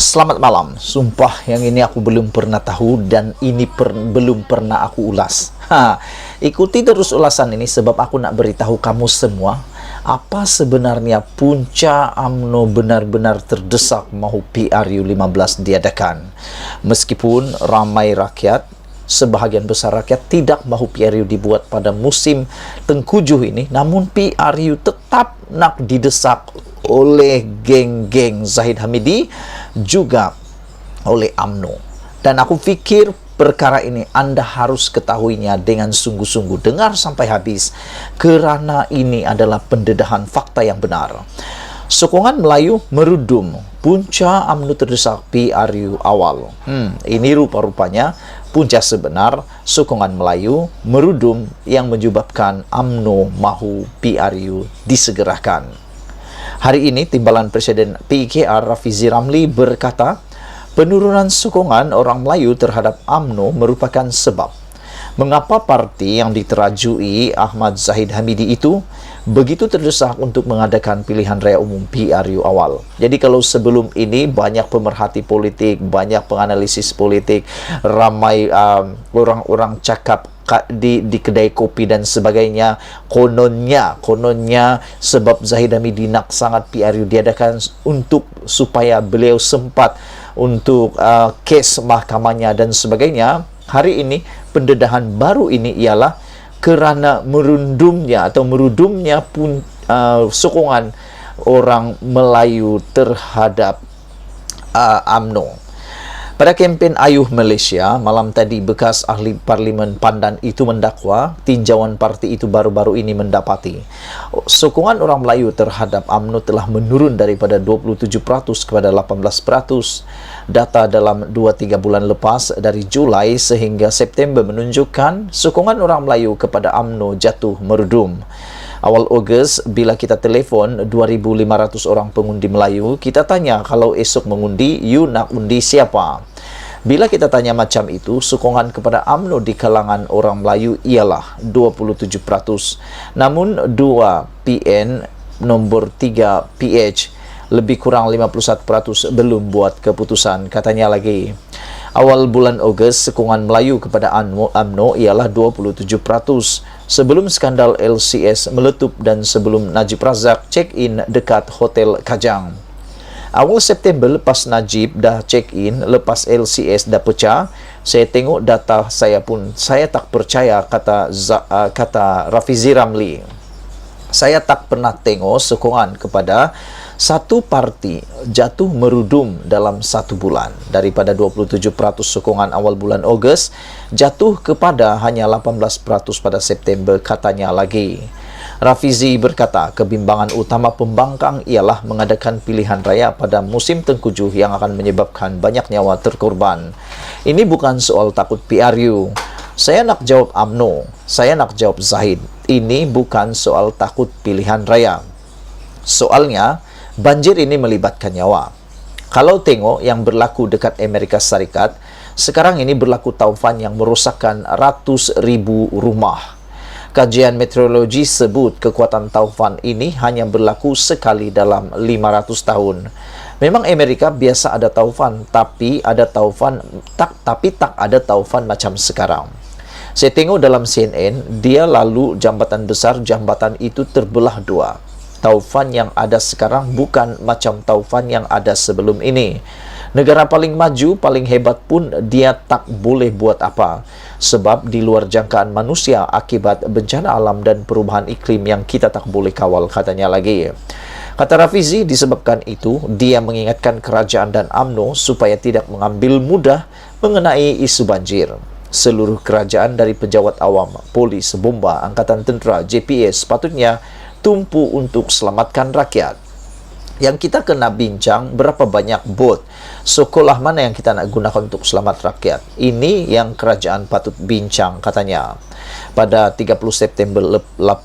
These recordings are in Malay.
Selamat malam. Sumpah yang ini aku belum pernah tahu dan ini belum pernah aku ulas. Ikuti terus ulasan ini sebab aku nak beritahu kamu semua apa sebenarnya punca UMNO benar-benar terdesak mahu PRU 15 diadakan. Meskipun ramai rakyat, sebahagian besar rakyat tidak mahu PRU dibuat pada musim tengkujuh ini, namun PRU tetap nak didesak oleh geng-geng Zahid Hamidi juga oleh UMNO. Dan aku fikir perkara ini Anda harus ketahuinya dengan sungguh-sungguh. Dengar sampai habis kerana ini adalah pendedahan fakta yang benar. Sokongan Melayu merudum, punca UMNO terdesak PRU awal. Ini rupa-rupanya punca sebenar sokongan Melayu merudum yang menyebabkan UMNO mahu PRU disegerakan. Hari ini, Timbalan Presiden PIKR Rafizi Ramli berkata, penurunan sokongan orang Melayu terhadap UMNO merupakan sebab mengapa parti yang diterajui Ahmad Zahid Hamidi itu begitu terdesak untuk mengadakan pilihan raya umum PRU awal. Jadi kalau sebelum ini banyak pemerhati politik, banyak penganalisis politik, ramai orang-orang cakap di kedai kopi dan sebagainya, kononnya sebab Zahid Hamidi nak sangat PRU diadakan untuk supaya beliau sempat untuk kes mahkamahnya dan sebagainya. Hari ini pendedahan baru ini ialah kerana merudumnya pun sokongan orang Melayu terhadap UMNO. Pada kempen Ayuh Malaysia, malam tadi bekas ahli Parlimen Pandan itu mendakwa tinjauan parti itu baru-baru ini mendapati sokongan orang Melayu terhadap UMNO telah menurun daripada 27% kepada 18%. Data dalam 2-3 bulan lepas dari Julai sehingga September menunjukkan sokongan orang Melayu kepada UMNO jatuh merudum. Awal Ogos, bila kita telefon 2,500 orang pengundi Melayu, kita tanya kalau esok mengundi, you nak undi siapa? Bila kita tanya macam itu, sokongan kepada UMNO di kalangan orang Melayu ialah 27%. Namun 2 PN nombor 3 PH lebih kurang 51% belum buat keputusan. Katanya lagi, awal bulan Ogos, sokongan Melayu kepada UMNO ialah 27%. Sebelum skandal LCS meletup dan sebelum Najib Razak check-in dekat Hotel Kajang. Awal September lepas Najib dah check-in, lepas LCS dah pecah, saya tengok data saya pun, saya tak percaya, kata Rafizi Ramli. Saya tak pernah tengok sokongan kepada satu parti jatuh merudum dalam satu bulan. Daripada 27% sokongan awal bulan Ogos, jatuh kepada hanya 18% pada September, katanya lagi. Rafizi berkata, kebimbangan utama pembangkang ialah mengadakan pilihan raya pada musim tengkujuh yang akan menyebabkan banyak nyawa terkorban. Ini bukan soal takut PRU. Saya nak jawab UMNO, saya nak jawab Zahid. Ini bukan soal takut pilihan raya. Soalnya, banjir ini melibatkan nyawa. Kalau tengok yang berlaku dekat Amerika Syarikat, sekarang ini berlaku taufan yang merosakkan ratus ribu rumah. Kajian meteorologi sebut kekuatan taufan ini hanya berlaku sekali dalam 500 tahun. Memang Amerika biasa ada taufan, tapi tak ada taufan macam sekarang. Saya tengok dalam CNN, dia lalu jambatan besar, jambatan itu terbelah dua. Taufan yang ada sekarang bukan macam taufan yang ada sebelum ini. Negara paling maju, paling hebat pun dia tak boleh buat apa. Sebab di luar jangkaan manusia akibat bencana alam dan perubahan iklim yang kita tak boleh kawal, katanya lagi. Kata Rafizi, disebabkan itu, dia mengingatkan kerajaan dan UMNO supaya tidak mengambil mudah mengenai isu banjir. Seluruh kerajaan dari pejabat awam, polis, bomba, angkatan tentera, JPS sepatutnya tumpu untuk selamatkan rakyat. Yang kita kena bincang berapa banyak bot, sekolah mana yang kita nak gunakan untuk selamat rakyat. Ini yang kerajaan patut bincang, katanya. Pada 30 September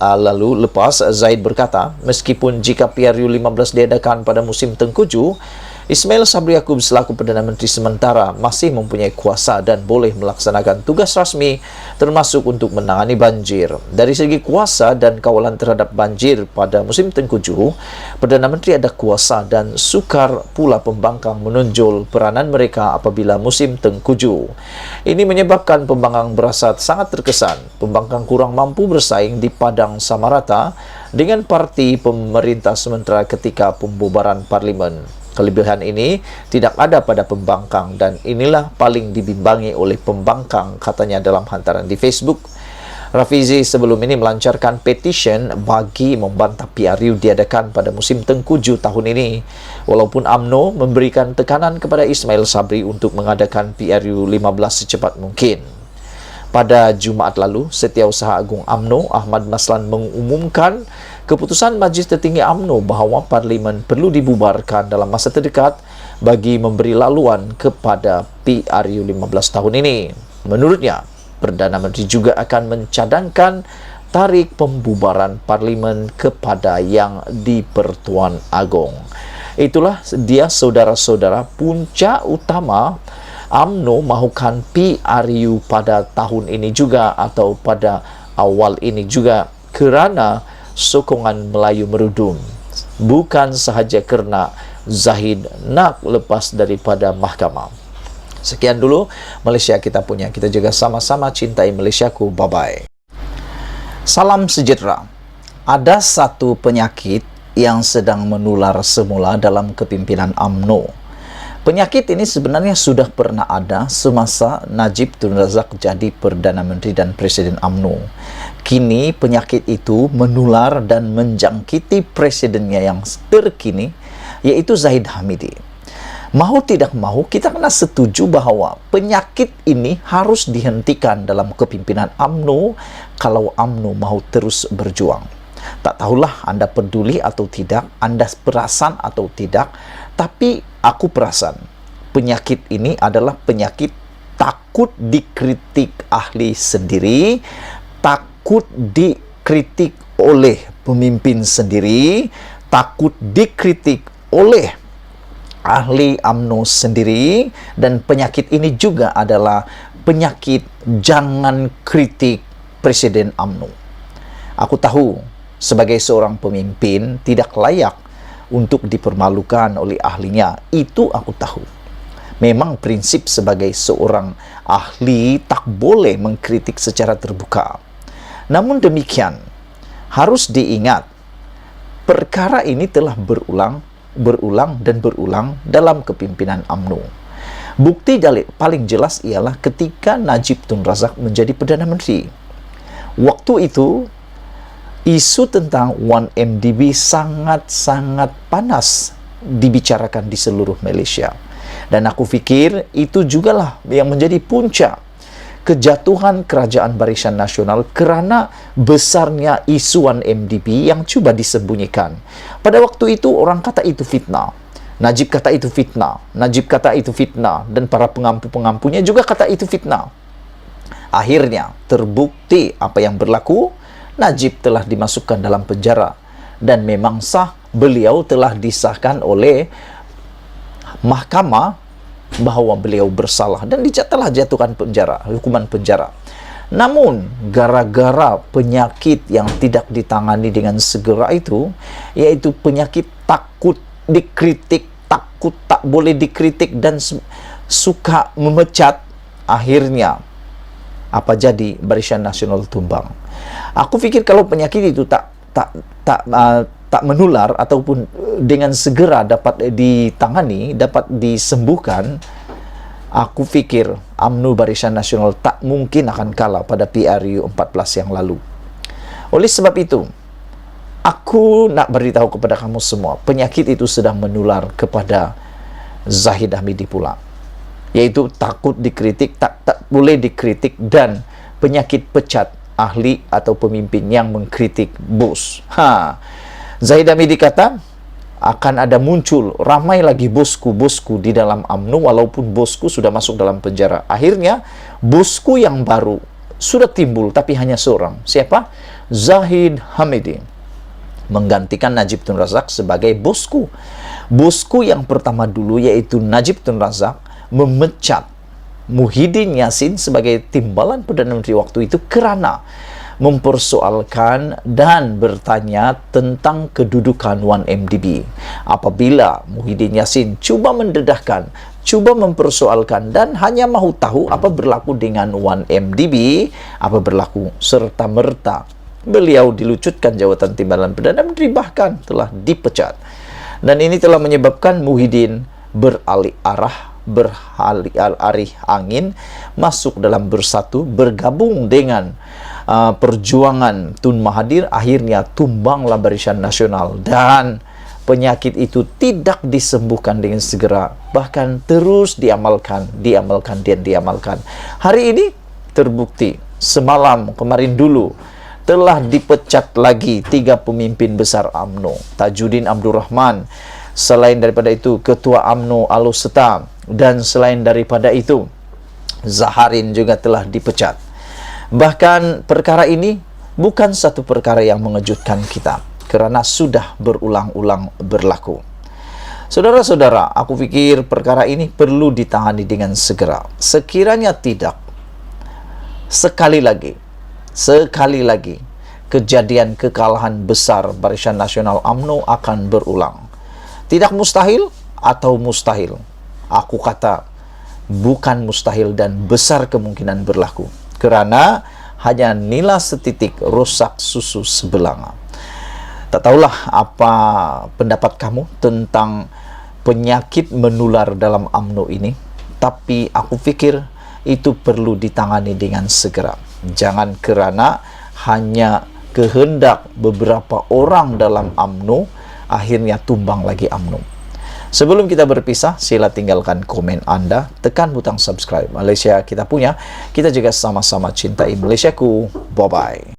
lalu lepas, Zaid berkata, meskipun jika PRU 15 diadakan pada musim tengkujuh, Ismail Sabri Yaakob selaku Perdana Menteri sementara masih mempunyai kuasa dan boleh melaksanakan tugas rasmi termasuk untuk menangani banjir. Dari segi kuasa dan kawalan terhadap banjir pada musim tengkujuh, Perdana Menteri ada kuasa dan sukar pula pembangkang menonjol peranan mereka apabila musim tengkujuh. Ini menyebabkan pembangkang berasa sangat terkesan. Pembangkang kurang mampu bersaing di padang sama rata dengan parti pemerintah sementara ketika pembubaran parlimen. Kelebihan ini tidak ada pada pembangkang dan inilah paling dibimbangi oleh pembangkang, katanya dalam hantaran di Facebook. Rafizi sebelum ini melancarkan petition bagi membantah PRU diadakan pada musim tengkujuh tahun ini. Walaupun UMNO memberikan tekanan kepada Ismail Sabri untuk mengadakan PRU 15 secepat mungkin. Pada Jumaat lalu, Setiausaha Agung UMNO Ahmad Maslan mengumumkan keputusan Majlis Tertinggi UMNO bahawa Parlimen perlu dibubarkan dalam masa terdekat bagi memberi laluan kepada PRU 15 tahun ini. Menurutnya, Perdana Menteri juga akan mencadangkan tarik pembubaran Parlimen kepada Yang di-Pertuan Agong. Itulah dia saudara-saudara punca utama UMNO mahukan PRU pada tahun ini juga atau pada awal ini juga kerana sokongan Melayu merudum. Bukan sahaja kerana Zahid nak lepas daripada mahkamah. Sekian dulu Malaysia kita punya. Kita juga sama-sama cintai Malaysiaku. Bye-bye. Salam sejahtera. Ada satu penyakit yang sedang menular semula dalam kepimpinan UMNO. Penyakit ini sebenarnya sudah pernah ada semasa Najib Tun Razak jadi Perdana Menteri dan Presiden UMNO. Kini penyakit itu menular dan menjangkiti presidennya yang terkini, yaitu Zahid Hamidi. Mahu tidak mahu, kita kena setuju bahawa penyakit ini harus dihentikan dalam kepimpinan UMNO kalau UMNO mahu terus berjuang. Tak tahulah anda peduli atau tidak, anda perasan atau tidak, tapi aku perasan penyakit ini adalah penyakit takut dikritik ahli sendiri, takut dikritik oleh pemimpin sendiri, takut dikritik oleh ahli UMNO sendiri, dan penyakit ini juga adalah penyakit jangan kritik Presiden UMNO. Aku tahu sebagai seorang pemimpin tidak layak untuk dipermalukan oleh ahlinya. Itu aku tahu. Memang prinsip sebagai seorang ahli tak boleh mengkritik secara terbuka. Namun demikian, harus diingat, perkara ini telah berulang dalam kepimpinan UMNO. Bukti paling jelas ialah ketika Najib Tun Razak menjadi Perdana Menteri. Waktu itu, isu tentang 1MDB sangat-sangat panas dibicarakan di seluruh Malaysia. Dan aku fikir itu jugalah yang menjadi punca kejatuhan Kerajaan Barisan Nasional kerana besarnya isu 1MDB yang cuba disembunyikan. Pada waktu itu orang kata itu fitnah. Najib kata itu fitnah. Najib kata itu fitnah. Dan para pengampu-pengampunya juga kata itu fitnah. Akhirnya terbukti apa yang berlaku. Najib telah dimasukkan dalam penjara dan memang sah beliau telah disahkan oleh mahkamah bahawa beliau bersalah dan telah jatuhkan hukuman penjara. Namun gara-gara penyakit yang tidak ditangani dengan segera itu, yaitu penyakit takut dikritik, takut tak boleh dikritik dan suka memecat, akhirnya apa jadi Barisan Nasional tumbang. Aku fikir kalau penyakit itu tak menular ataupun dengan segera dapat ditangani, dapat disembuhkan, aku fikir UMNO Barisan Nasional tak mungkin akan kalah pada PRU 14 yang lalu. Oleh sebab itu, aku nak beritahu kepada kamu semua, penyakit itu sedang menular kepada Zahid Hamidi pula, yaitu takut dikritik, tak boleh dikritik, dan penyakit pecat ahli atau pemimpin yang mengkritik bos. Zahid Hamidi kata akan ada muncul ramai lagi bosku-bosku di dalam UMNO walaupun bosku sudah masuk dalam penjara. Akhirnya bosku yang baru sudah timbul tapi hanya seorang. Siapa? Zahid Hamidi. menggantikan Najib Tun Razak sebagai bosku. Bosku yang pertama dulu yaitu Najib Tun Razak memecat Muhyiddin Yassin sebagai timbalan Perdana Menteri waktu itu karena mempersoalkan dan bertanya tentang kedudukan 1MDB. Apabila Muhyiddin Yassin cuba mendedahkan, cuba mempersoalkan dan hanya mahu tahu apa berlaku dengan 1MDB, apa berlaku serta-merta beliau dilucutkan jawatan timbalan Perdana Menteri, bahkan telah dipecat. Dan ini telah menyebabkan Muhyiddin beralih angin, masuk dalam Bersatu, bergabung dengan perjuangan Tun Mahathir, akhirnya tumbanglah Barisan Nasional dan penyakit itu tidak disembuhkan dengan segera, bahkan terus diamalkan. Hari ini terbukti, semalam kemarin dulu telah dipecat lagi 3 pemimpin besar UMNO. Tajudin Abdul Rahman, selain daripada itu Ketua UMNO Aloseta, dan selain daripada itu Zaharin juga telah dipecat. Bahkan perkara ini bukan satu perkara yang mengejutkan kita, kerana sudah berulang-ulang berlaku. Saudara-saudara, aku pikir perkara ini perlu ditangani dengan segera. Sekiranya tidak, sekali lagi kejadian kekalahan besar Barisan Nasional UMNO akan berulang. Tidak mustahil atau mustahil. Aku kata bukan mustahil dan besar kemungkinan berlaku. Kerana hanya nila setitik rusak susu sebelanga. Tak tahulah apa pendapat kamu tentang penyakit menular dalam UMNO ini, tapi aku pikir itu perlu ditangani dengan segera. Jangan kerana hanya kehendak beberapa orang dalam UMNO, akhirnya tumbang lagi UMNO. Sebelum kita berpisah, sila tinggalkan komen Anda, tekan butang subscribe. Malaysia kita punya, kita juga sama-sama cintai Malaysiaku. Bye-bye.